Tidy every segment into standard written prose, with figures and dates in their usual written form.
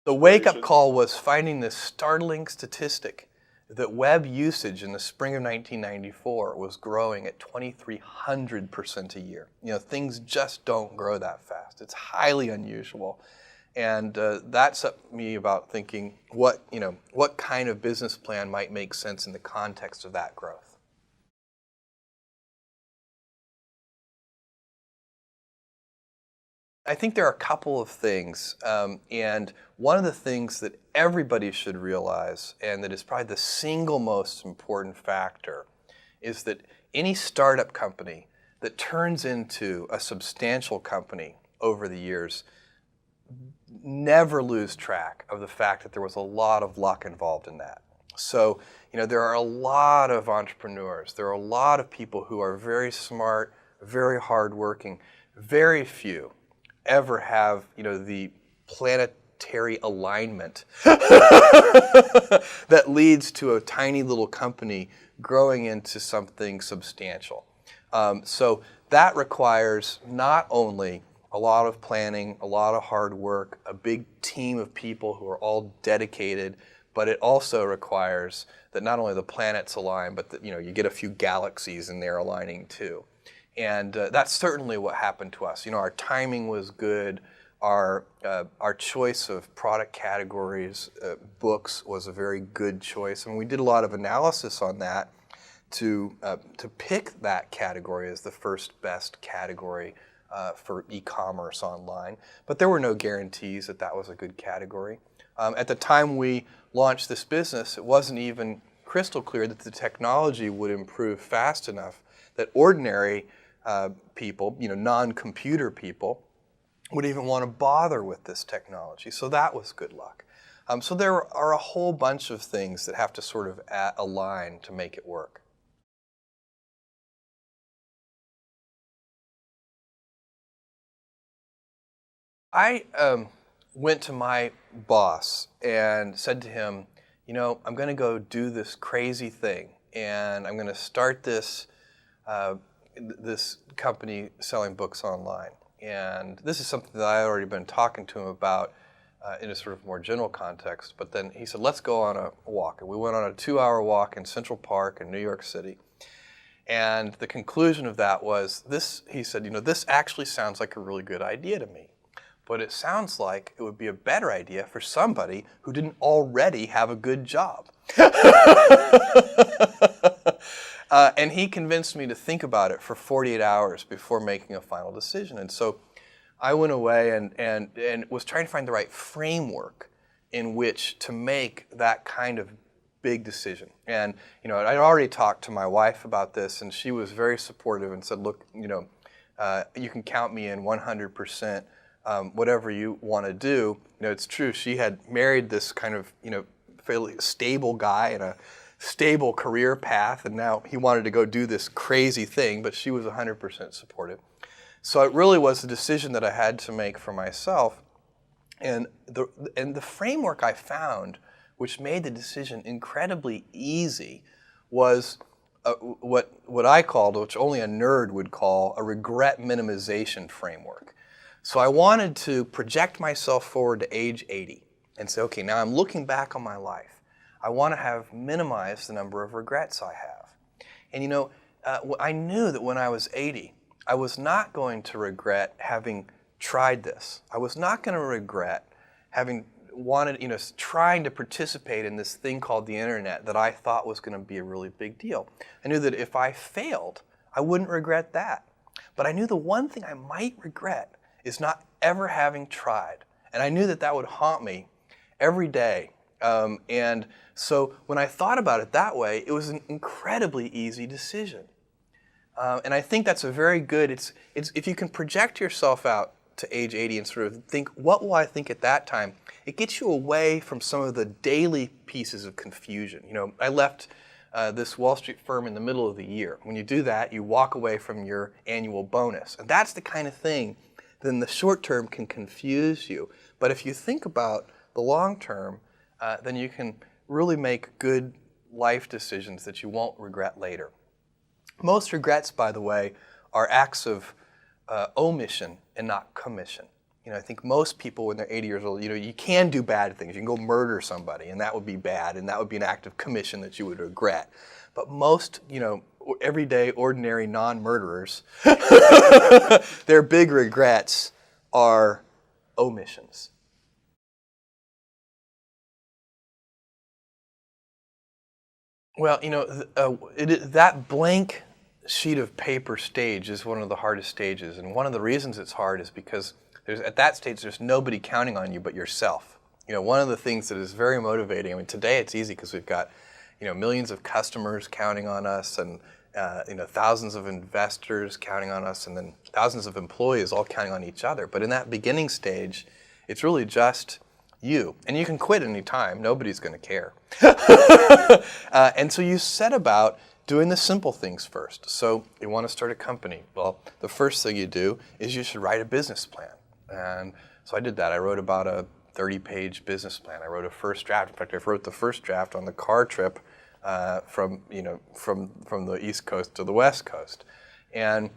The wake-up call was finding this startling statistic that web usage in the spring of 1994 was growing at 2,300% a year. Things just don't grow that fast. It's highly unusual. And that set me about thinking what kind of business plan might make sense in the context of that growth. I think there are a couple of things, and one of the things that everybody should realize, and that is probably the single most important factor, is that any startup company that turns into a substantial company over the years never lose track of the fact that there was a lot of luck involved in that. So, there are a lot of entrepreneurs, there are a lot of people who are very smart, very hardworking, very few ever have, the planetary alignment that leads to a tiny little company growing into something substantial. So that requires not only a lot of planning, a lot of hard work, a big team of people who are all dedicated, but it also requires that not only the planets align, but that you get a few galaxies in there aligning too. And that's certainly what happened to us. Our timing was good. Our choice of product categories, books, was a very good choice. And we did a lot of analysis on that to pick that category as the first best category for e-commerce online. But there were no guarantees that that was a good category. At the time we launched this business, it wasn't even crystal clear that the technology would improve fast enough that ordinary people, non-computer people, would even want to bother with this technology. So that was good luck. So there are a whole bunch of things that have to sort of align to make it work. I went to my boss and said to him, I'm going to go do this crazy thing, and I'm going to start this company selling books online. And this is something that I had already been talking to him about in a sort of more general context. But then he said, let's go on a walk. And we went on a 2-hour walk in Central Park in New York City. And the conclusion of that was this. He said, this actually sounds like a really good idea to me. But it sounds like it would be a better idea for somebody who didn't already have a good job. And he convinced me to think about it for 48 hours before making a final decision. And so I went away and was trying to find the right framework in which to make that kind of big decision. And I'd already talked to my wife about this, and she was very supportive and said, look, you can count me in 100%. Whatever you want to do. It's true. She had married this kind of fairly stable guy in a stable career path, and now he wanted to go do this crazy thing, but she was 100% supportive. So it really was a decision that I had to make for myself, and the framework I found, which made the decision incredibly easy, was what I called, which only a nerd would call, a regret minimization framework. So I wanted to project myself forward to age 80 and say, okay, now I'm looking back on my life. I want to have minimized the number of regrets I have. And I knew that when I was 80, I was not going to regret having tried this. I was not going to regret having trying to participate in this thing called the internet that I thought was going to be a really big deal. I knew that if I failed, I wouldn't regret that. But I knew the one thing I might regret is not ever having tried. And I knew that that would haunt me every day. And so when I thought about it that way, it was an incredibly easy decision. And I think that's a very good, it's if you can project yourself out to age 80 and sort of think, what will I think at that time? It gets you away from some of the daily pieces of confusion. I left this Wall Street firm in the middle of the year. When you do that, you walk away from your annual bonus. And that's the kind of thing that in the short term can confuse you. But if you think about the long term, then you can really make good life decisions that you won't regret later. Most regrets, by the way, are acts of omission and not commission. I think most people when they're 80 years old, you can do bad things. You can go murder somebody, and that would be bad, and that would be an act of commission that you would regret. But most, everyday, ordinary, non-murderers, their big regrets are omissions. Well, that blank sheet of paper stage is one of the hardest stages, and one of the reasons it's hard is because at that stage there's nobody counting on you but yourself. One of the things that is very motivating. I mean, today it's easy because we've got millions of customers counting on us, and thousands of investors counting on us, and then thousands of employees all counting on each other. But in that beginning stage, it's really just you. And you can quit any time. Nobody's going to care. And so you set about doing the simple things first. So you want to start a company. Well, the first thing you do is you should write a business plan. And so I did that. I wrote about a 30-page business plan. I wrote a first draft. In fact, I wrote the first draft on the car trip from the East Coast to the West Coast. And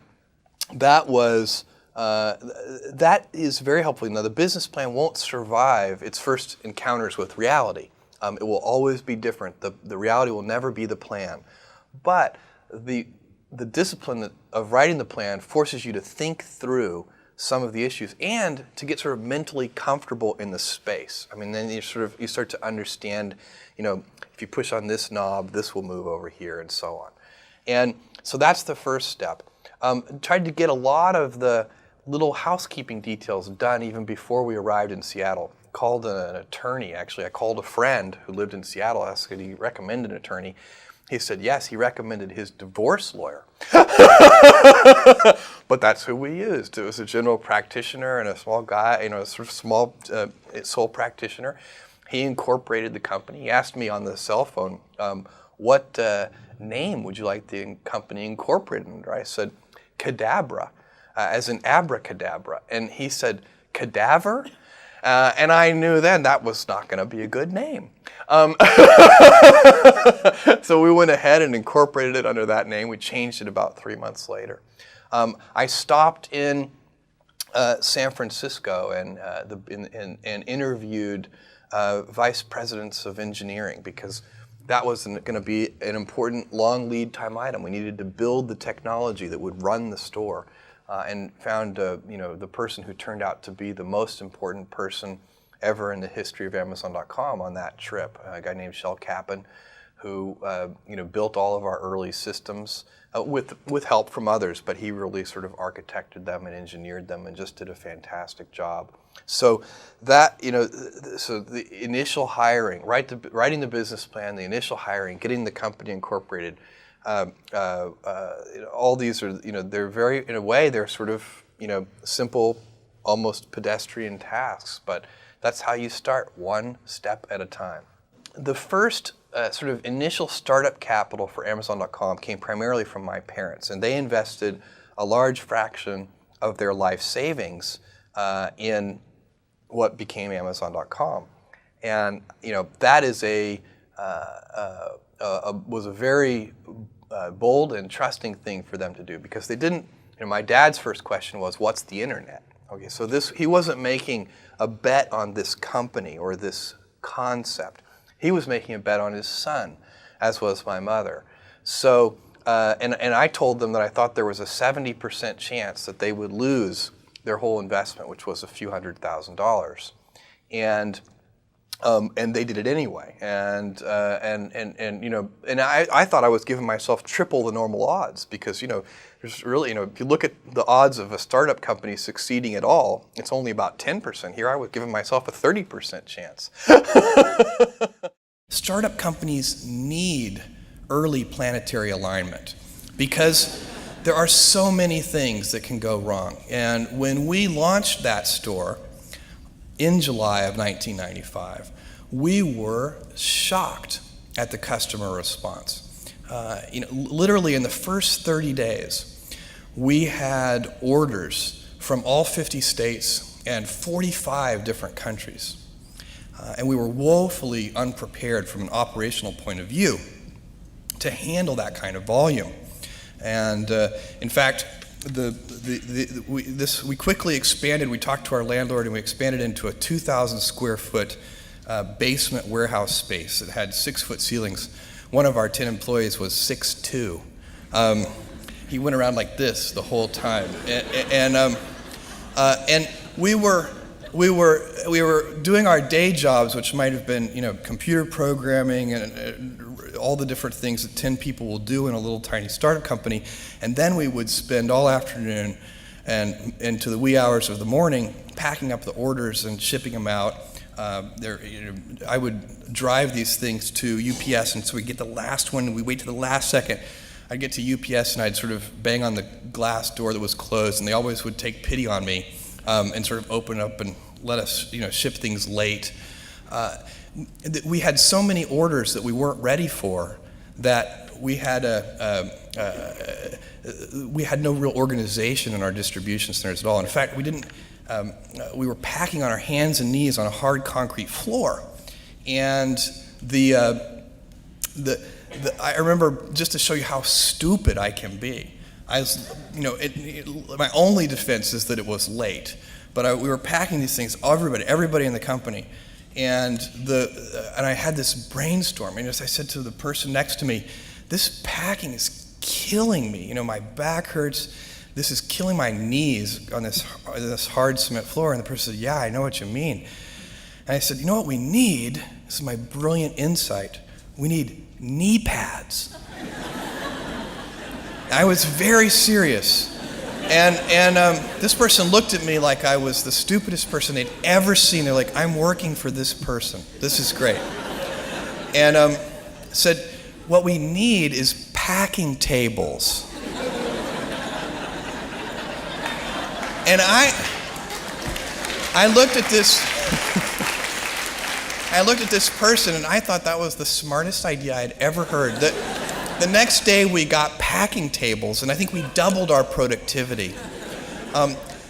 that is very helpful. Now, the business plan won't survive its first encounters with reality. It will always be different. The reality will never be the plan. But the discipline of writing the plan forces you to think through some of the issues and to get sort of mentally comfortable in the space. I mean, then you start to understand, if you push on this knob, this will move over here, and so on. And so that's the first step. Tried to get a lot of the little housekeeping details done even before we arrived in Seattle. Called an attorney, actually. I called a friend who lived in Seattle, asked could he recommend an attorney. He said yes, he recommended his divorce lawyer. But that's who we used. It was a general practitioner and a small guy, a sort of small sole practitioner. He incorporated the company. He asked me on the cell phone, what name would you like the company incorporated under? I said, Cadabra, as in abracadabra. And he said, cadaver? And I knew then that was not going to be a good name. So we went ahead and incorporated it under that name. We changed it about 3 months later. I stopped in San Francisco and interviewed vice presidents of engineering because that was going to be an important long lead time item. We needed to build the technology that would run the store. And found the person who turned out to be the most important person ever in the history of Amazon.com on that trip, a guy named Shel Kappan, who built all of our early systems with help from others, but he really sort of architected them and engineered them and just did a fantastic job. So that so the initial hiring, writing the business plan, the initial hiring, getting the company incorporated. All these are, they're very, in a way, they're sort of, simple, almost pedestrian tasks, but that's how you start, one step at a time. The first sort of initial startup capital for Amazon.com came primarily from my parents, and they invested a large fraction of their life savings in what became Amazon.com. And, that is was a very bold and trusting thing for them to do because they didn't, my dad's first question was, what's the internet? Okay, so he wasn't making a bet on this company or this concept. He was making a bet on his son, as was my mother. So, and I told them that I thought there was a 70% chance that they would lose their whole investment, which was a few $100,000. And they did it anyway, and I thought I was giving myself triple the normal odds because there's really if you look at the odds of a startup company succeeding at all, it's only about 10%. Here I was giving myself a 30% chance. Startup companies need early planetary alignment because there are so many things that can go wrong. And when we launched that store in July of 1995, we were shocked at the customer response. Literally in the first 30 days, we had orders from all 50 states and 45 different countries. And we were woefully unprepared from an operational point of view to handle that kind of volume. And in fact, we quickly expanded. We talked to our landlord, and we expanded into a 2,000 square foot basement warehouse space. It had 6-foot ceilings. One of our 10 employees was 6'2". He went around like this the whole time, and we were doing our day jobs, which might have been computer programming and all the different things that 10 people will do in a little tiny startup company, and then we would spend all afternoon and into the wee hours of the morning packing up the orders and shipping them out. I would drive these things to UPS, and so we'd get the last one, and we'd wait to the last second. I'd get to UPS, and I'd sort of bang on the glass door that was closed, and they always would take pity on me and sort of open up and let us ship things late. We had so many orders that we weren't ready for that we had no real organization in our distribution centers at all. In fact, we were packing on our hands and knees on a hard concrete floor, and I remember, just to show you how stupid I can be, my only defense is that it was late, but we were packing these things, everybody in the company, and I had this brainstorm, and as I said to the person next to me, this packing is killing me, my back hurts, this is killing my knees on this hard cement floor, and the person said, yeah, I know what you mean. And I said, you know what we need, this is my brilliant insight, we need knee pads. I was very serious. And this person looked at me like I was the stupidest person they'd ever seen. They're like, I'm working for this person. This is great. And said, what we need is packing tables. And I looked at this person, and I thought that was the smartest idea I'd ever heard. The next day we got packing tables, and I think we doubled our productivity.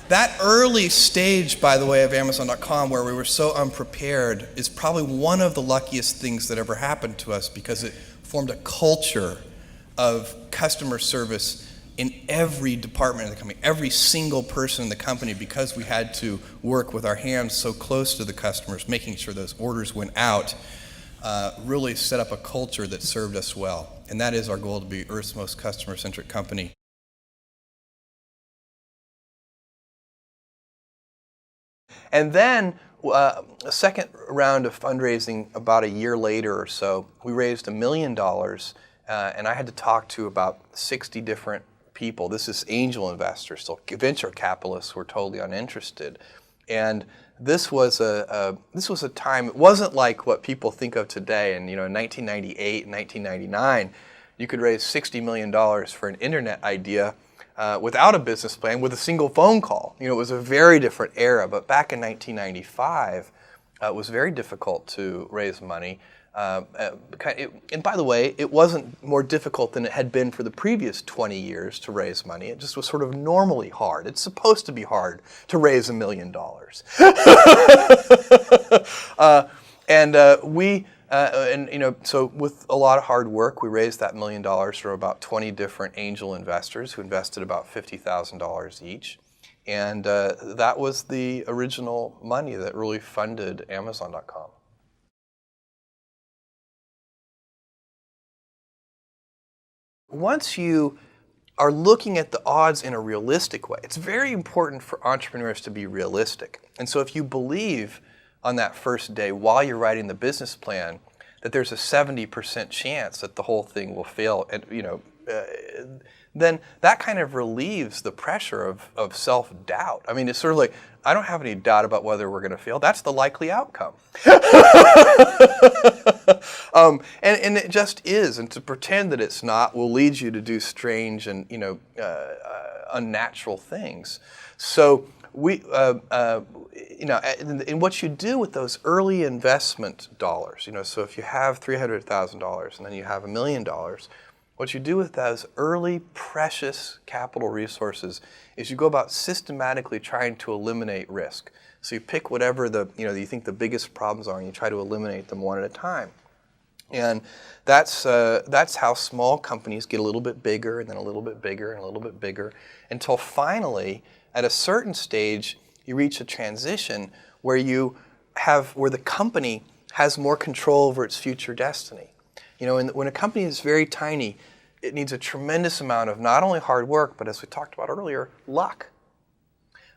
That early stage, by the way, of Amazon.com, where we were so unprepared, is probably one of the luckiest things that ever happened to us, because it formed a culture of customer service in every department of the company, every single person in the company, because we had to work with our hands so close to the customers, making sure those orders went out, really set up a culture that served us well. And that is our goal, to be Earth's most customer-centric company. And then a second round of fundraising about a year later or so, we raised $1 million, and I had to talk to about 60 different people. This is angel investors, so venture capitalists were totally uninterested. And this was a time, it wasn't like what people think of today. And in 1998 and 1999, you could raise $60 million for an internet idea without a business plan, with a single phone call. It was a very different era. But back in 1995, it was very difficult to raise money. And by the way, it wasn't more difficult than it had been for the previous 20 years to raise money. It just was sort of normally hard. It's supposed to be hard to raise $1 million. So with a lot of hard work, we raised that $1 million from about 20 different angel investors who invested about $50,000 each. And that was the original money that really funded Amazon.com. Once you are looking at the odds in a realistic way, it's very important for entrepreneurs to be realistic. And so if you believe on that first day, while you're writing the business plan, that there's a 70% chance that the whole thing will fail, and then that kind of relieves the pressure of self-doubt. I mean, it's sort of like, I don't have any doubt about whether we're going to fail. That's the likely outcome. And it just is. And to pretend that it's not will lead you to do strange and unnatural things. So and what you do with those early investment dollars, so if you have $300,000 and then you have $1 million, what you do with those early precious capital resources is you go about systematically trying to eliminate risk. So you pick whatever you think the biggest problems are, and you try to eliminate them one at a time. And that's how small companies get a little bit bigger and then a little bit bigger and a little bit bigger until finally, at a certain stage, you reach a transition where where the company has more control over its future destiny. You know, when a company is very tiny, it needs a tremendous amount of not only hard work, but as we talked about earlier, luck.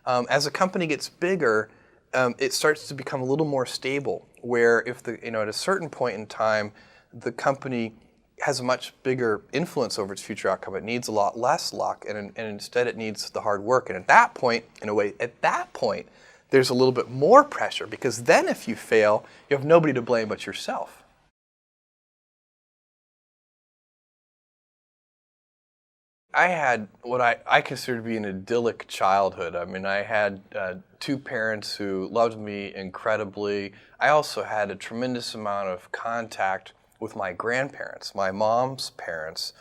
As a company gets bigger, it starts to become a little more stable, where if at a certain point in time, the company has a much bigger influence over its future outcome. It needs a lot less luck, and instead it needs the hard work. And at that point, there's a little bit more pressure, because then if you fail, you have nobody to blame but yourself. I had what I consider to be an idyllic childhood. I mean, I had two parents who loved me incredibly. I also had a tremendous amount of contact with my grandparents, my mom's parents.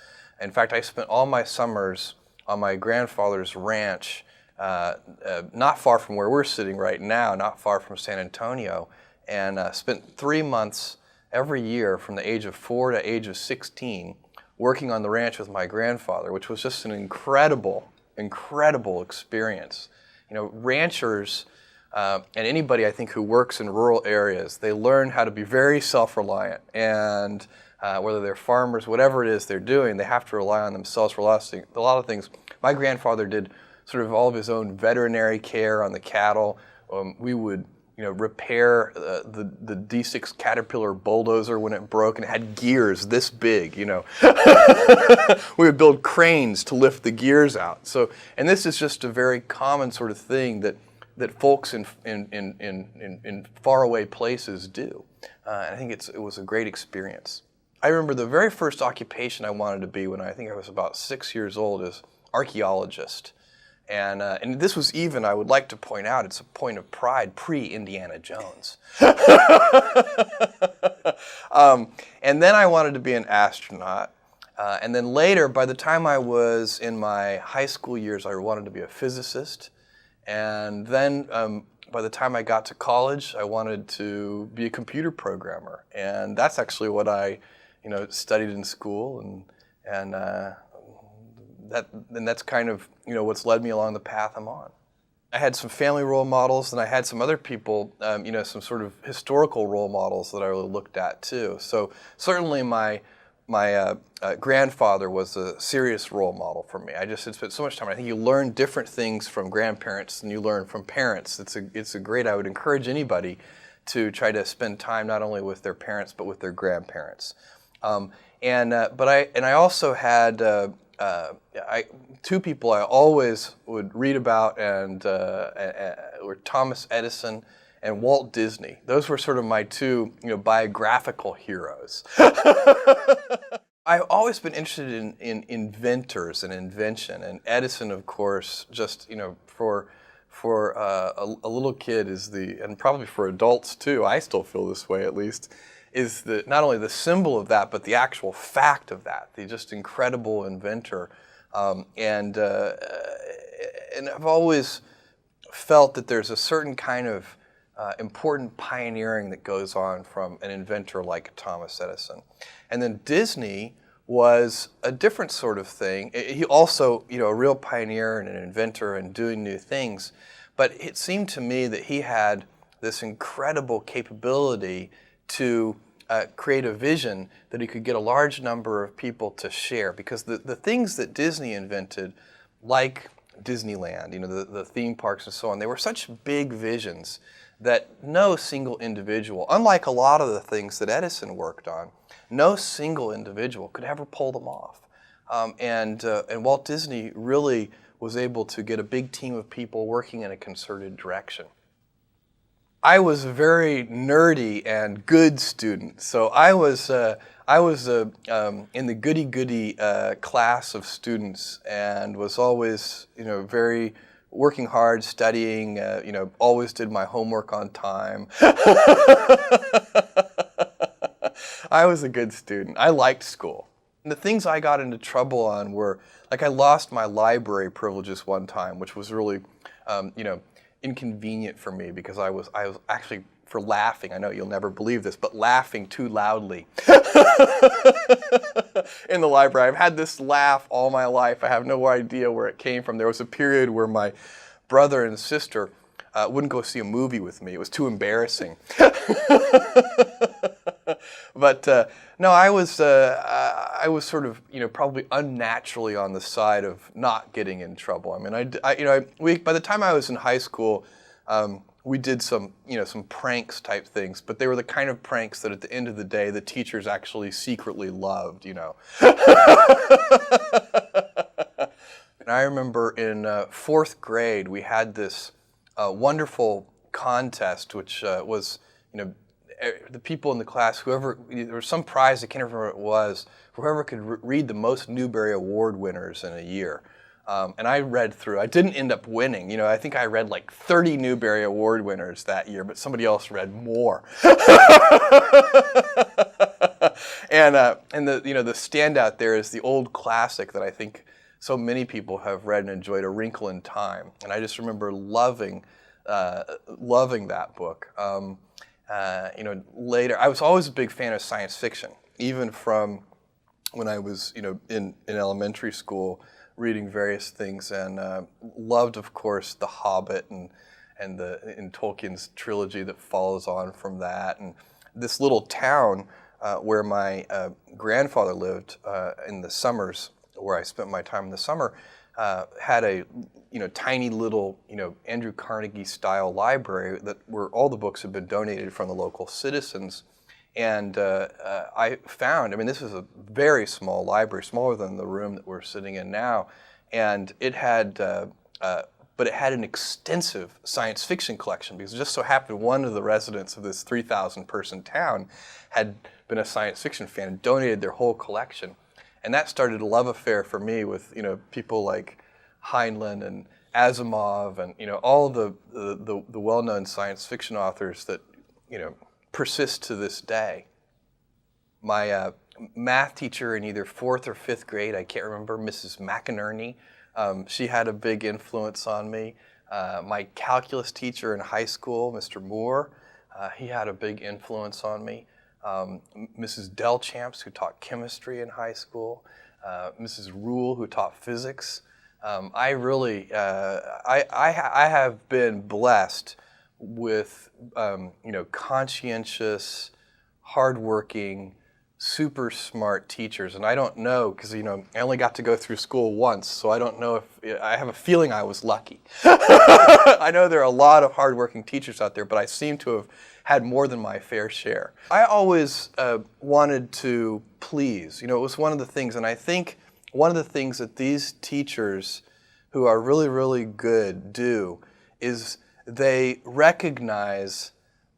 In fact, I spent all my summers on my grandfather's ranch, not far from where we're sitting right now, not far from San Antonio, and spent 3 months every year from the age of 4 to age of 16 working on the ranch with my grandfather, which was just an incredible, incredible experience. You know, ranchers and anybody I think who works in rural areas, they learn how to be very self-reliant, and whether they're farmers, whatever it is they're doing, they have to rely on themselves for a lot of things. My grandfather did sort of all of his own veterinary care on the cattle. We would repair the D6 Caterpillar bulldozer when it broke, and it had gears this big, We would build cranes to lift the gears out. So, and this is just a very common sort of thing that folks in faraway places do. I think it was a great experience. I remember the very first occupation I wanted to be when I think I was about 6 years old is archaeologist. And this was even, I would like to point out, it's a point of pride, pre-Indiana Jones. And then I wanted to be an astronaut. And then later, by the time I was in my high school years, I wanted to be a physicist. And then by the time I got to college, I wanted to be a computer programmer. And that's actually what I studied in school. And that's kind of what's led me along the path I'm on. I had some family role models, and I had some other people, some sort of historical role models that I really looked at too. So certainly my grandfather was a serious role model for me. I just had spent so much time. I think you learn different things from grandparents than you learn from parents. It's a great. I would encourage anybody to try to spend time not only with their parents but with their grandparents. But I also had. Two people I always would read about were Thomas Edison and Walt Disney. Those were sort of my two biographical heroes. I've always been interested in inventors and invention, and Edison, of course, just for a little kid and probably for adults too, I still feel this way at least, is not only the symbol of that, but the actual fact of that, the just incredible inventor. And I've always felt that there's a certain kind of important pioneering that goes on from an inventor like Thomas Edison. And then Disney was a different sort of thing. He also, a real pioneer and an inventor and doing new things. But it seemed to me that he had this incredible capability to create a vision that he could get a large number of people to share. Because the things that Disney invented, like Disneyland, the theme parks and so on, they were such big visions that no single individual, unlike a lot of the things that Edison worked on, no single individual could ever pull them off. And Walt Disney really was able to get a big team of people working in a concerted direction. I was a very nerdy and good student, so I was in the goody-goody class of students, and was always very working hard, studying. Always did my homework on time. I was a good student. I liked school. And the things I got into trouble on were, like, I lost my library privileges one time, which was really, inconvenient for me because I was actually, for laughing, I know you'll never believe this, but laughing too loudly. in the library. I've had this laugh all my life. I have no idea where it came from. There was a period where my brother and sister wouldn't go see a movie with me. It was too embarrassing. But no, I was sort of, probably unnaturally on the side of not getting in trouble. I mean, by the time I was in high school, we did some pranks type things, but they were the kind of pranks that at the end of the day, the teachers actually secretly loved, And I remember in fourth grade, we had this wonderful contest, which was, the people in the class, there was some prize, I can't remember what it was, whoever could read the most Newbery Award winners in a year. And I read through. I didn't end up winning. I think I read like 30 Newbery Award winners that year, but somebody else read more. And the standout there is the old classic that I think so many people have read and enjoyed, A Wrinkle in Time. And I just remember loving that book. Later, I was always a big fan of science fiction, even from when I was, in elementary school, reading various things, and loved, of course, The Hobbit and Tolkien's trilogy that follows on from that. And this little town where my grandfather lived in the summers, where I spent my time in the summer, had a tiny little Andrew Carnegie style library where all the books had been donated from the local citizens. And I found, this was a very small library, smaller than the room that we're sitting in now, and it had, but it had an extensive science fiction collection, because it just so happened one of the residents of this 3,000 person town had been a science fiction fan and donated their whole collection. And that started a love affair for me with people like Heinlein and Asimov and all the well-known science fiction authors that persist to this day. My math teacher in either fourth or fifth grade, I can't remember, Mrs. McInerney, she had a big influence on me. My calculus teacher in high school, Mr. Moore, he had a big influence on me. Mrs. Delchamps, who taught chemistry in high school, Mrs. Rule, who taught physics. I really, I have been blessed with, conscientious, hardworking, super smart teachers. And I don't know, because, I only got to go through school once, so I don't know if, I have a feeling I was lucky. I know there are a lot of hardworking teachers out there, but I seem to have had more than my fair share. I always wanted to please. It was one of the things, and I think one of the things that these teachers who are really, really good do is they recognize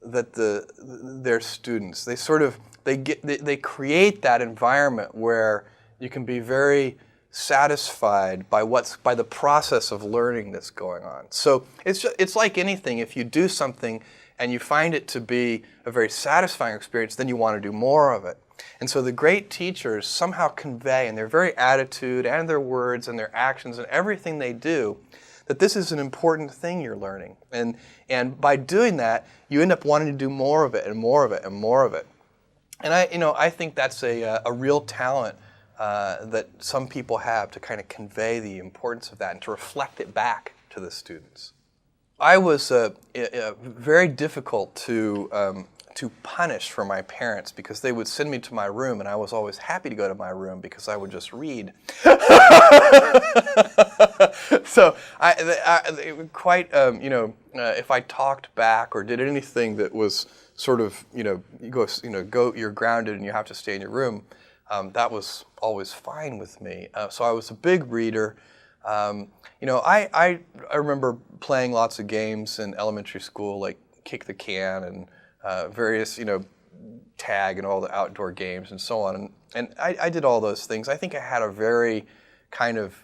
that their students, they create that environment where you can be very satisfied by the process of learning that's going on. So it's like anything. If you do something and you find it to be a very satisfying experience, then you want to do more of it. And so the great teachers somehow convey in their very attitude and their words and their actions and everything they do that this is an important thing you're learning. And by doing that, you end up wanting to do more of it and more of it and more of it. And I think that's a real talent that some people have to kind of convey the importance of that and to reflect it back to the students. I was very difficult to punish for my parents, because they would send me to my room, and I was always happy to go to my room because I would just read. So if I talked back or did anything that was sort of, you're grounded and you have to stay in your room, that was always fine with me. So I was a big reader. I remember playing lots of games in elementary school, like kick the can and various, tag and all the outdoor games and so on. And I did all those things. I think I had a very kind of,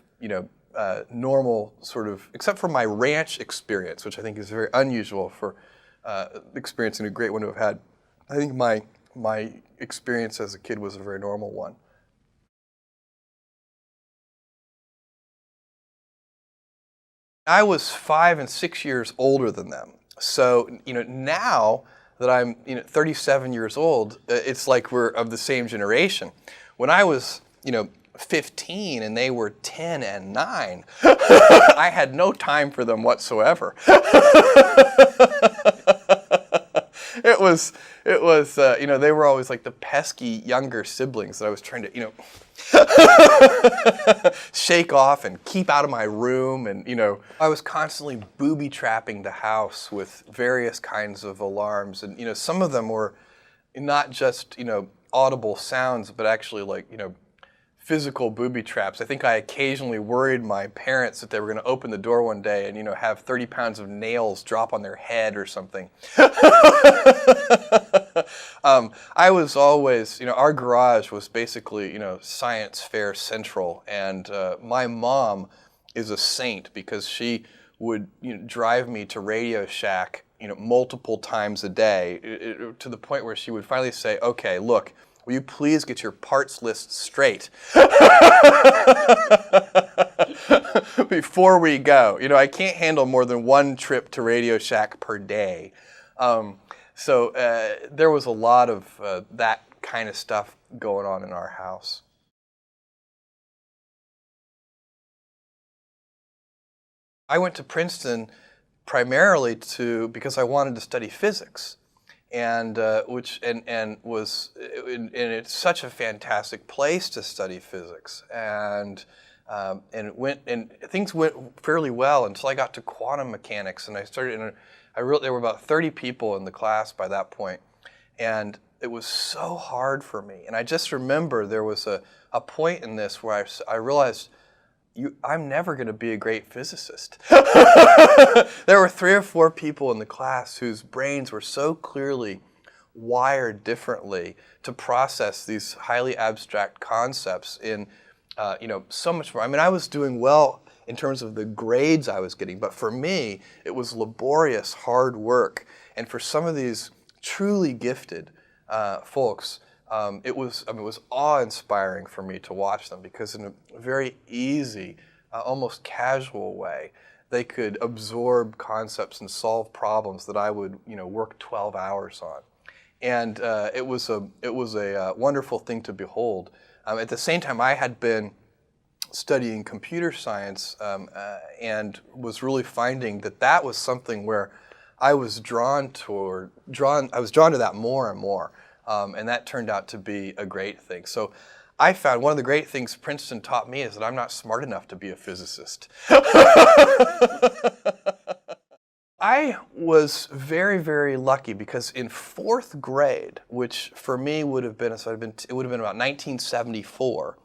normal sort of, except for my ranch experience, which I think is very unusual for experiencing a great one to have had. I think my experience as a kid was a very normal one. I was 5 and 6 years older than them. So, now that I'm 37 years old. It's like we're of the same generation. When I was 15 and they were 10 and 9, I had no time for them whatsoever. It was, they were always like the pesky younger siblings that I was trying to, shake off and keep out of my room. And, I was constantly booby-trapping the house with various kinds of alarms. And, some of them were not just, audible sounds, but actually like, physical booby traps. I think I occasionally worried my parents that they were going to open the door one day and, have 30 pounds of nails drop on their head or something. I was always, our garage was basically, science fair central. And my mom is a saint because she would drive me to Radio Shack, multiple times a day to the point where she would finally say, okay, look, will you please get your parts list straight before we go? I can't handle more than one trip to Radio Shack per day. So there was a lot of that kind of stuff going on in our house. I went to Princeton primarily because I wanted to study physics. And it's such a fantastic place to study physics, and things went fairly well until I got to quantum mechanics, and there were about 30 people in the class by that point, and it was so hard for me. And I just remember there was a point in this where I realized, I'm never going to be a great physicist. There were 3 or 4 people in the class whose brains were so clearly wired differently to process these highly abstract concepts in, so much more. I mean, I was doing well in terms of the grades I was getting, but for me, it was laborious, hard work. And for some of these truly gifted folks, it was awe-inspiring for me to watch them, because in a very easy, almost casual way, they could absorb concepts and solve problems that I would, work 12 hours on. And it was a wonderful thing to behold. At the same time, I had been studying computer science and was really finding that was something where I was drawn to that more and more. And that turned out to be a great thing. So I found one of the great things Princeton taught me is that I'm not smart enough to be a physicist. I was very, very lucky because in 4th grade, which for me would have been, it would have been about 1974,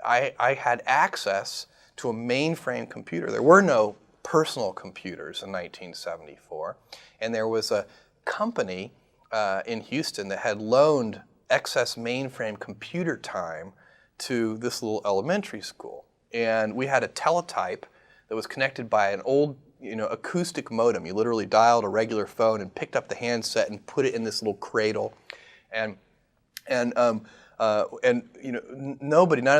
I had access to a mainframe computer. There were no personal computers in 1974, and there was a company in Houston that had loaned excess mainframe computer time to this little elementary school. And we had a teletype that was connected by an old acoustic modem. You literally dialed a regular phone and picked up the handset and put it in this little cradle. And none of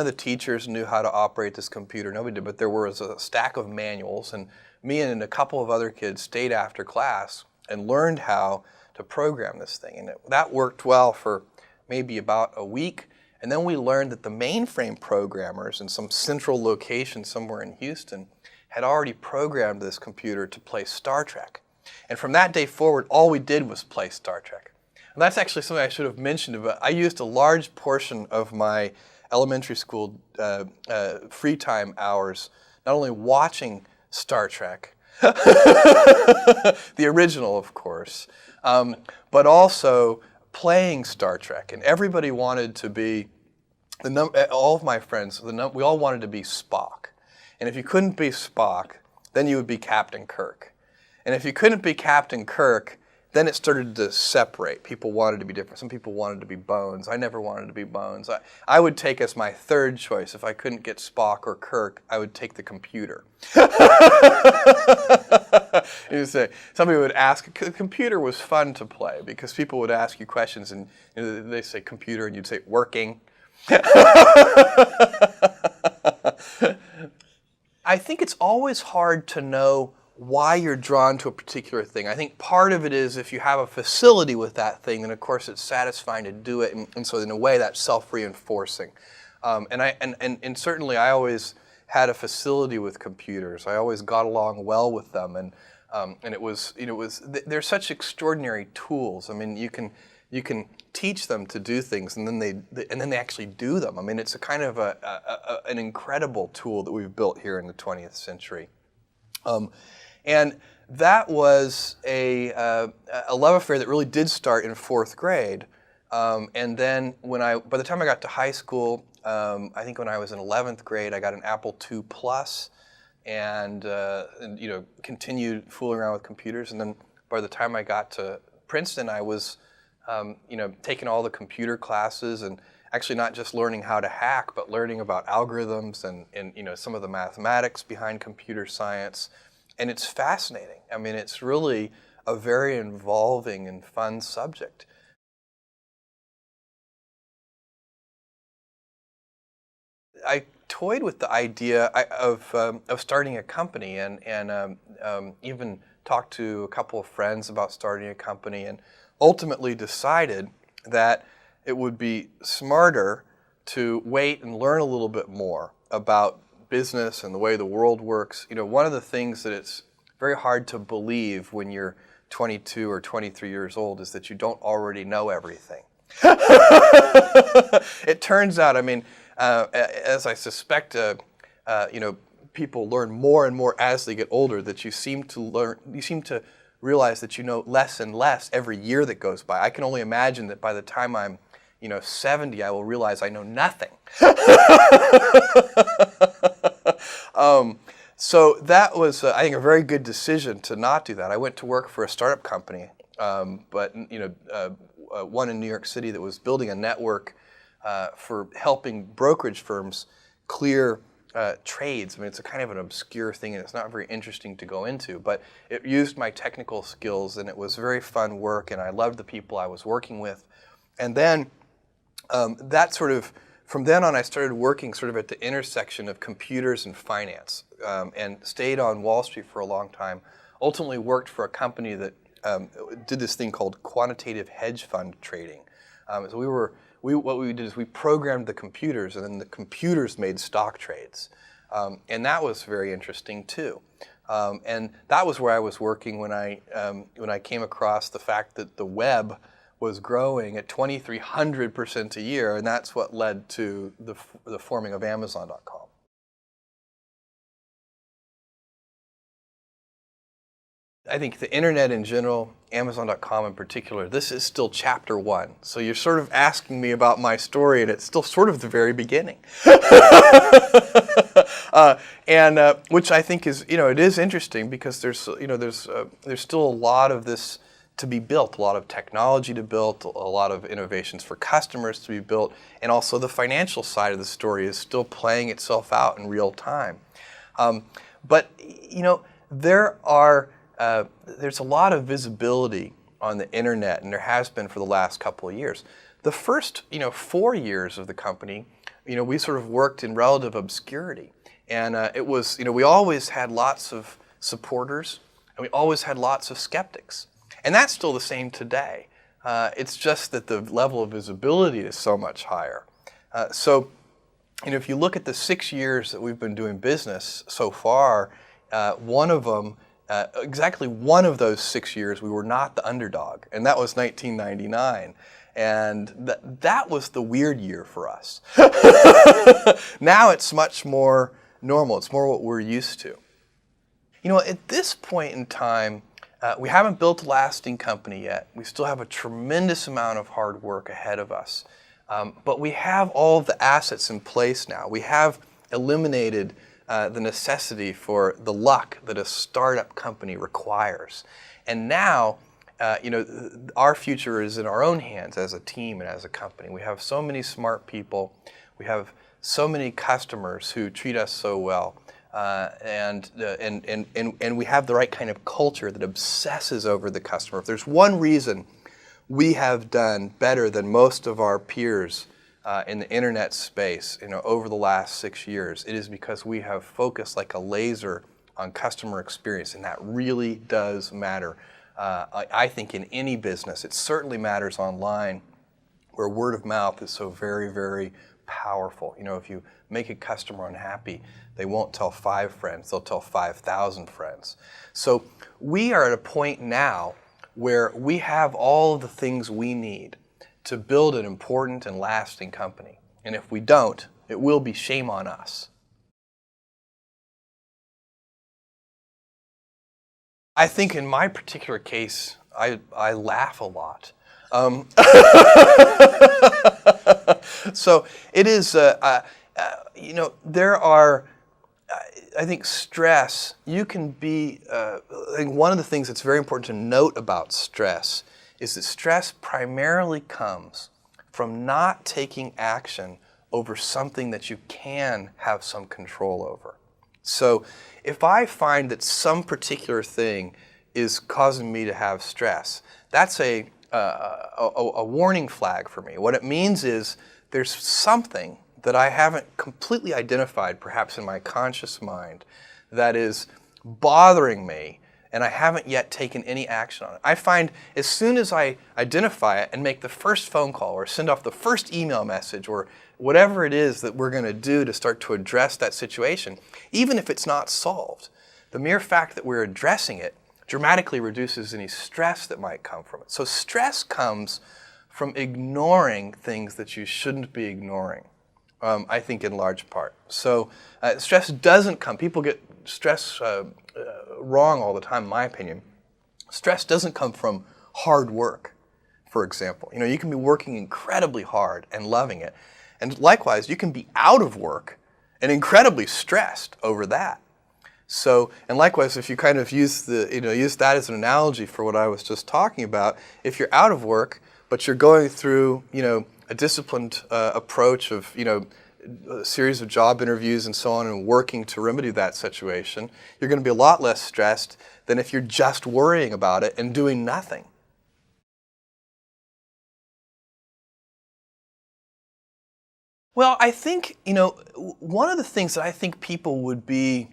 the teachers knew how to operate this computer. Nobody did, but there was a stack of manuals, and me and a couple of other kids stayed after class and learned how to program this thing. And that worked well for maybe about a week. And then we learned that the mainframe programmers in some central location somewhere in Houston had already programmed this computer to play Star Trek. And from that day forward, all we did was play Star Trek. And that's actually something I should have mentioned, but I used a large portion of my elementary school free time hours not only watching Star Trek, the original, of course, but also playing Star Trek. And everybody wanted to be, all of my friends, we all wanted to be Spock. And if you couldn't be Spock, then you would be Captain Kirk. And if you couldn't be Captain Kirk, then it started to separate. People wanted to be different. Some people wanted to be Bones. I never wanted to be Bones. I would take as my third choice. If I couldn't get Spock or Kirk, I would take the computer. You say, somebody would ask, the computer was fun to play because people would ask you questions and they say computer and you'd say working. I think it's always hard to know why you're drawn to a particular thing. I think part of it is if you have a facility with that thing, then of course it's satisfying to do it, and so in a way that's self-reinforcing. And certainly I always had a facility with computers. I always got along well with them, and they're such extraordinary tools. I mean, you can teach them to do things, and then they actually do them. I mean, it's a kind of an incredible tool that we've built here in the 20th century. And that was a love affair that really did start in 4th grade. And then by the time I got to high school, I think when I was in 11th grade, I got an Apple II Plus, and continued fooling around with computers. And then by the time I got to Princeton, I was taking all the computer classes, and actually not just learning how to hack, but learning about algorithms and some of the mathematics behind computer science. And it's fascinating. I mean, it's really a very involving and fun subject. I toyed with the idea of starting a company, and even talked to a couple of friends about starting a company, and ultimately decided that it would be smarter to wait and learn a little bit more about business and the way the world works. One of the things that it's very hard to believe when you're 22 or 23 years old is that you don't already know everything. It turns out, I mean, as I suspect, people learn more and more as they get older, that you seem to realize that you know less and less every year that goes by. I can only imagine that by the time I'm 70, I will realize I know nothing. So that was, I think, a very good decision to not do that. I went to work for a startup company, but one in New York City that was building a network for helping brokerage firms clear trades. I mean, it's a kind of an obscure thing, and it's not very interesting to go into, but it used my technical skills, and it was very fun work, and I loved the people I was working with. And then from then on, I started working sort of at the intersection of computers and finance, and stayed on Wall Street for a long time. Ultimately worked for a company that did this thing called quantitative hedge fund trading. So what we did is we programmed the computers, and then the computers made stock trades. And that was very interesting too. And that was where I was working when I came across the fact that the web was growing at 2,300% a year, and that's what led to the forming of Amazon.com. I think the internet in general, Amazon.com in particular, this is still chapter 1. So you're sort of asking me about my story, and it's still sort of the very beginning. Which I think is, it is interesting, because there's still a lot of this to be built, a lot of technology to build, a lot of innovations for customers to be built, and also the financial side of the story is still playing itself out in real time. But there's a lot of visibility on the internet, and there has been for the last couple of years. The first 4 years of the company, we sort of worked in relative obscurity, and it was we always had lots of supporters, and we always had lots of skeptics. And that's still the same today. It's just that the level of visibility is so much higher. So, if you look at the 6 years that we've been doing business so far, exactly one of those 6 years, we were not the underdog, and that was 1999. And that was the weird year for us. Now it's much more normal. It's more what we're used to. At this point in time, we haven't built a lasting company yet. We still have a tremendous amount of hard work ahead of us. But we have all of the assets in place now. We have eliminated the necessity for the luck that a startup company requires. And now, our future is in our own hands as a team and as a company. We have so many smart people. We have so many customers who treat us so well. And we have the right kind of culture that obsesses over the customer. If there's one reason we have done better than most of our peers in the internet space, over the last 6 years, it is because we have focused like a laser on customer experience, and that really does matter. I think in any business, it certainly matters online, where word of mouth is so very, very powerful. If you make a customer unhappy, they won't tell 5 friends, they'll tell 5,000 friends. So we are at a point now where we have all of the things we need to build an important and lasting company. And if we don't, it will be shame on us. I think in my particular case, I laugh a lot. So it is, there are, I think stress, you can be, I think one of the things that's very important to note about stress is that stress primarily comes from not taking action over something that you can have some control over. So if I find that some particular thing is causing me to have stress, that's a warning flag for me. What it means is there's something that I haven't completely identified, perhaps in my conscious mind, that is bothering me, and I haven't yet taken any action on it. I find as soon as I identify it and make the first phone call or send off the first email message or whatever it is that we're going to do to start to address that situation, even if it's not solved, the mere fact that we're addressing it dramatically reduces any stress that might come from it. So stress comes from ignoring things that you shouldn't be ignoring, I think in large part. So stress doesn't come, people get stress wrong all the time, in my opinion. Stress doesn't come from hard work, for example. You can be working incredibly hard and loving it. And likewise, you can be out of work and incredibly stressed over that. So, and likewise, if you kind of use that as an analogy for what I was just talking about, if you're out of work, but you're going through, a disciplined approach of, a series of job interviews and so on and working to remedy that situation, you're going to be a lot less stressed than if you're just worrying about it and doing nothing. Well, I think, one of the things that I think people would be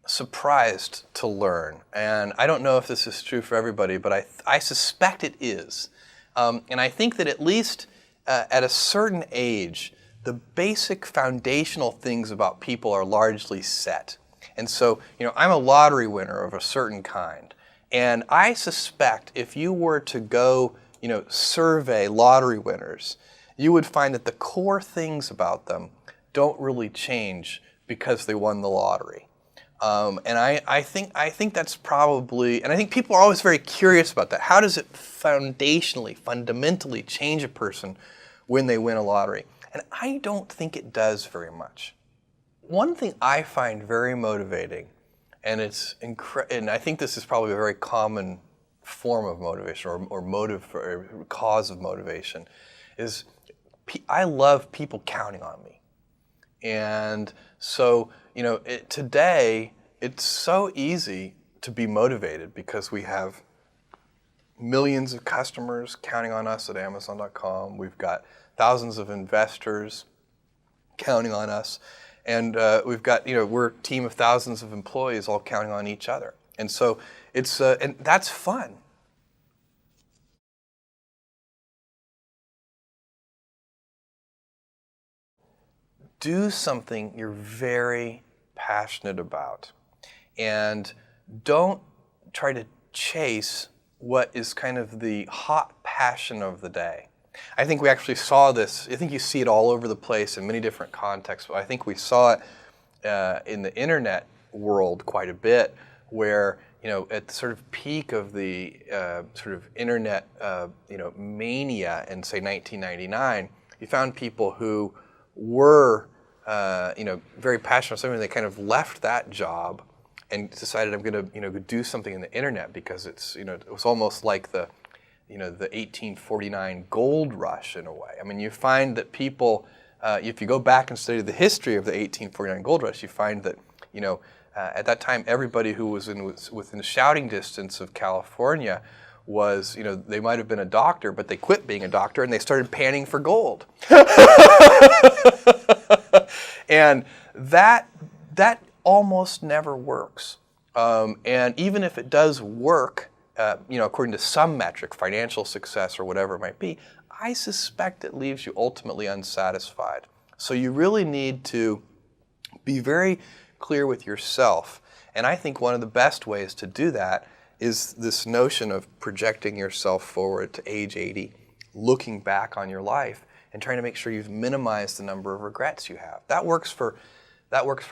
surprised to learn, and I don't know if this is true for everybody, but I suspect it is. And I think that at least at a certain age, the basic foundational things about people are largely set. And so, I'm a lottery winner of a certain kind. And I suspect if you were to go, survey lottery winners, you would find that the core things about them don't really change because they won the lottery. And I think that's probably, and I think people are always very curious about that. How does it fundamentally change a person when they win a lottery? And I don't think it does very much. One thing I find very motivating, and and I think this is probably a very common form of motivation or motive or cause of motivation, is I love people counting on me. And so, today, it's so easy to be motivated because we have millions of customers counting on us at Amazon.com. We've got thousands of investors counting on us. And we've got, we're a team of thousands of employees all counting on each other. And so it's, and that's fun. Do something you're very passionate about, and don't try to chase what is kind of the hot passion of the day. I think we actually saw this, I think you see it all over the place in many different contexts, but I think we saw it in the internet world quite a bit, where at the sort of peak of the sort of internet mania in, say, 1999, you found people who were very passionate about something. They kind of left that job and decided, I'm going to do something in the internet, because it's it was almost like the the 1849 gold rush in a way. I mean, you find that people, if you go back and study the history of the 1849 gold rush, you find that at that time everybody who was within shouting distance of California was, they might have been a doctor, but they quit being a doctor and they started panning for gold. And that almost never works. And even if it does work, according to some metric, financial success or whatever it might be, I suspect it leaves you ultimately unsatisfied. So you really need to be very clear with yourself. And I think one of the best ways to do that is this notion of projecting yourself forward to age 80, looking back on your life and trying to make sure you've minimized the number of regrets you have. That works for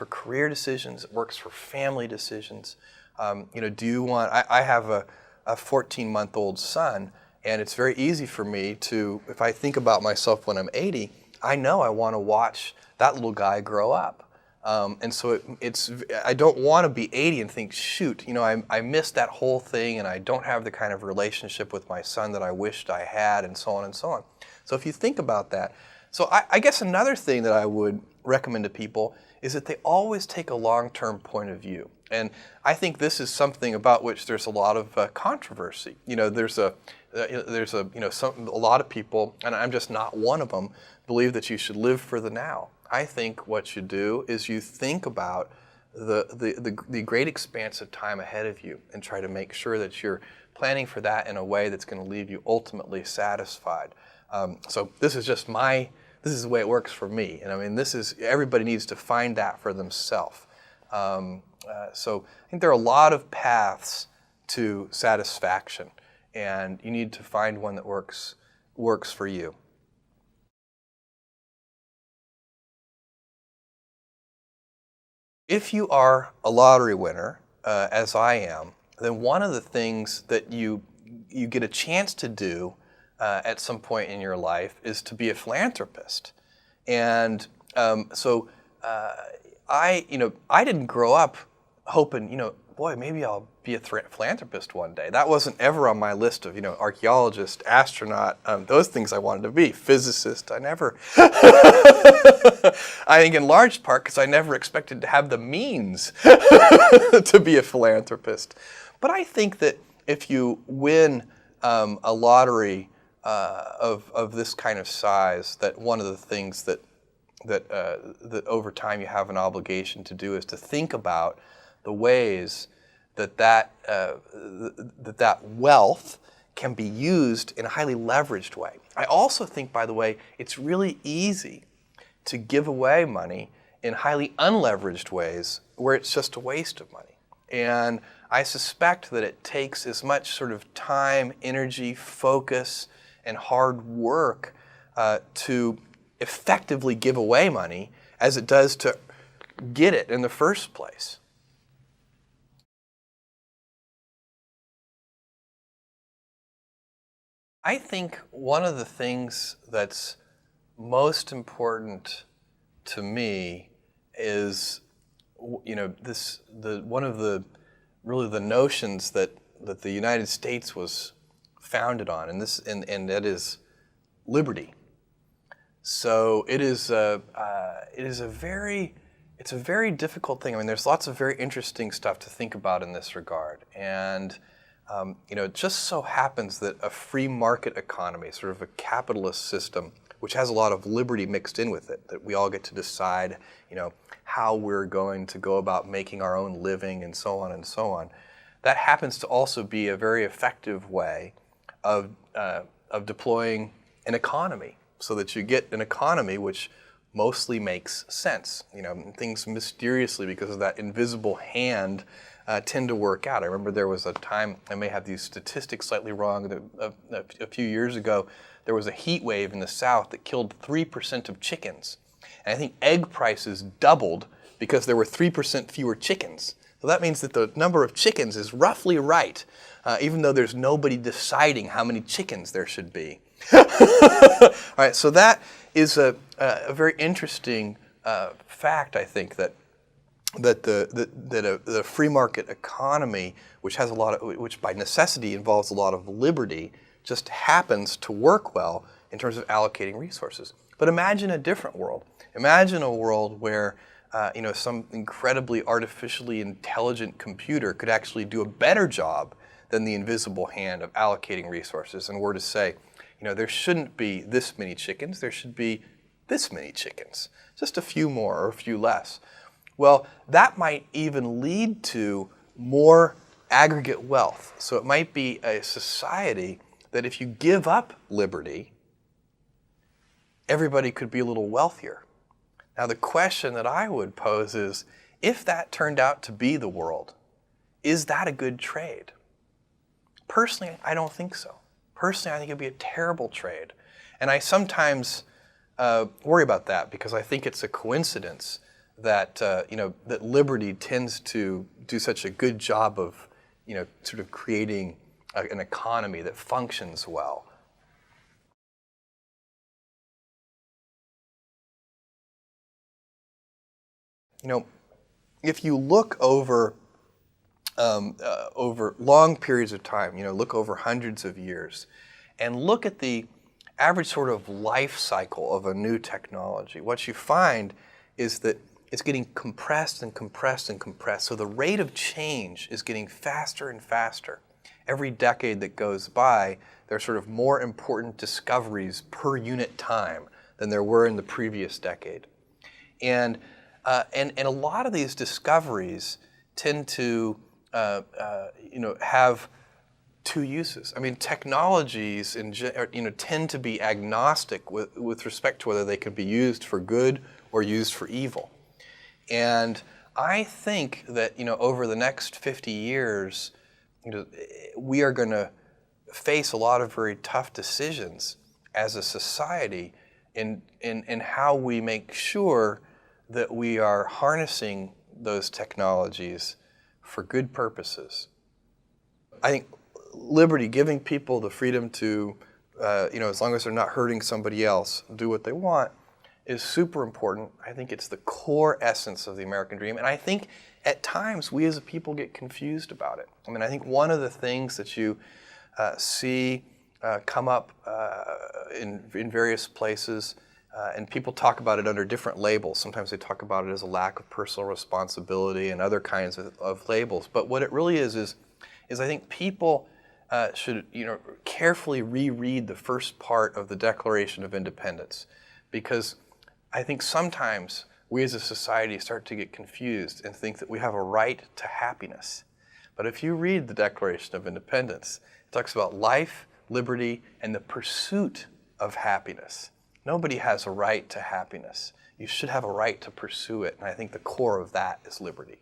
career decisions. It works for family decisions. Do you want? I have a 14-month-old son, and it's very easy for me to, if I think about myself when I'm 80, I know I want to watch that little guy grow up. And so I don't want to be 80 and think, shoot, I missed that whole thing and I don't have the kind of relationship with my son that I wished I had, and so on and so on. So if you think about that, so I guess another thing that I would recommend to people is that they always take a long-term point of view. And I think this is something about which there's a lot of controversy. There's a lot of people, and I'm just not one of them, believe that you should live for the now. I think what you do is you think about the great expanse of time ahead of you and try to make sure that you're planning for that in a way that's going to leave you ultimately satisfied. So this is the way it works for me. And I mean, everybody needs to find that for themselves. So I think there are a lot of paths to satisfaction, and you need to find one that works for you. If you are a lottery winner, as I am, then one of the things that you get a chance to do at some point in your life is to be a philanthropist. And I didn't grow up hoping, boy, maybe I'll be a philanthropist one day. That wasn't ever on my list of, archaeologist, astronaut, those things I wanted to be. Physicist, I never. I think in large part because I never expected to have the means to be a philanthropist. But I think that if you win a lottery of this kind of size, that one of the things that over time you have an obligation to do is to think about the ways that wealth can be used in a highly leveraged way. I also think, by the way, it's really easy to give away money in highly unleveraged ways where it's just a waste of money. And I suspect that it takes as much sort of time, energy, focus, and hard work to effectively give away money as it does to get it in the first place. I think one of the things that's most important to me is, one of the notions that the United States was founded on, and that is liberty. So it's a very difficult thing. I mean, there's lots of very interesting stuff to think about in this regard, and it just so happens that a free market economy, sort of a capitalist system, which has a lot of liberty mixed in with it, that we all get to decide, how we're going to go about making our own living and so on, that happens to also be a very effective way of deploying an economy, so that you get an economy which mostly makes sense. Things mysteriously, because of that invisible hand, tend to work out. I remember there was a time, I may have these statistics slightly wrong, that a few years ago there was a heat wave in the South that killed 3% of chickens. And I think egg prices doubled because there were 3% fewer chickens. So that means that the number of chickens is roughly right, even though there's nobody deciding how many chickens there should be. All right, so that is a very interesting fact, I think, that the free market economy, which by necessity involves a lot of liberty, just happens to work well in terms of allocating resources. But imagine a different world. Imagine a world where some incredibly artificially intelligent computer could actually do a better job than the invisible hand of allocating resources, and were to say, there shouldn't be this many chickens, there should be this many chickens, just a few more or a few less. Well, that might even lead to more aggregate wealth. So it might be a society that if you give up liberty, everybody could be a little wealthier. Now the question that I would pose is, if that turned out to be the world, is that a good trade? Personally, I don't think so. Personally, I think it'd be a terrible trade. And I sometimes worry about that because I think it's a coincidence that that liberty tends to do such a good job of sort of creating an economy that functions well. If you look over long periods of time, look over hundreds of years, and look at the average sort of life cycle of a new technology, what you find is that it's getting compressed and compressed and compressed. So the rate of change is getting faster and faster. Every decade that goes by, there are sort of more important discoveries per unit time than there were in the previous decade. And a lot of these discoveries tend to have two uses. I mean, technologies tend to be agnostic with respect to whether they can be used for good or used for evil. And I think that over the next 50 years, we are going to face a lot of very tough decisions as a society in how we make sure that we are harnessing those technologies for good purposes. I think liberty, giving people the freedom to, as long as they're not hurting somebody else, do what they want, is super important. I think it's the core essence of the American dream. And I think at times we as a people get confused about it. I mean, I think one of the things that you see come up in various places, and people talk about it under different labels. Sometimes they talk about it as a lack of personal responsibility and other kinds of labels. But what it really is I think people should carefully reread the first part of the Declaration of Independence, because I think sometimes we as a society start to get confused and think that we have a right to happiness. But if you read the Declaration of Independence, it talks about life, liberty, and the pursuit of happiness. Nobody has a right to happiness. You should have a right to pursue it, and I think the core of that is liberty.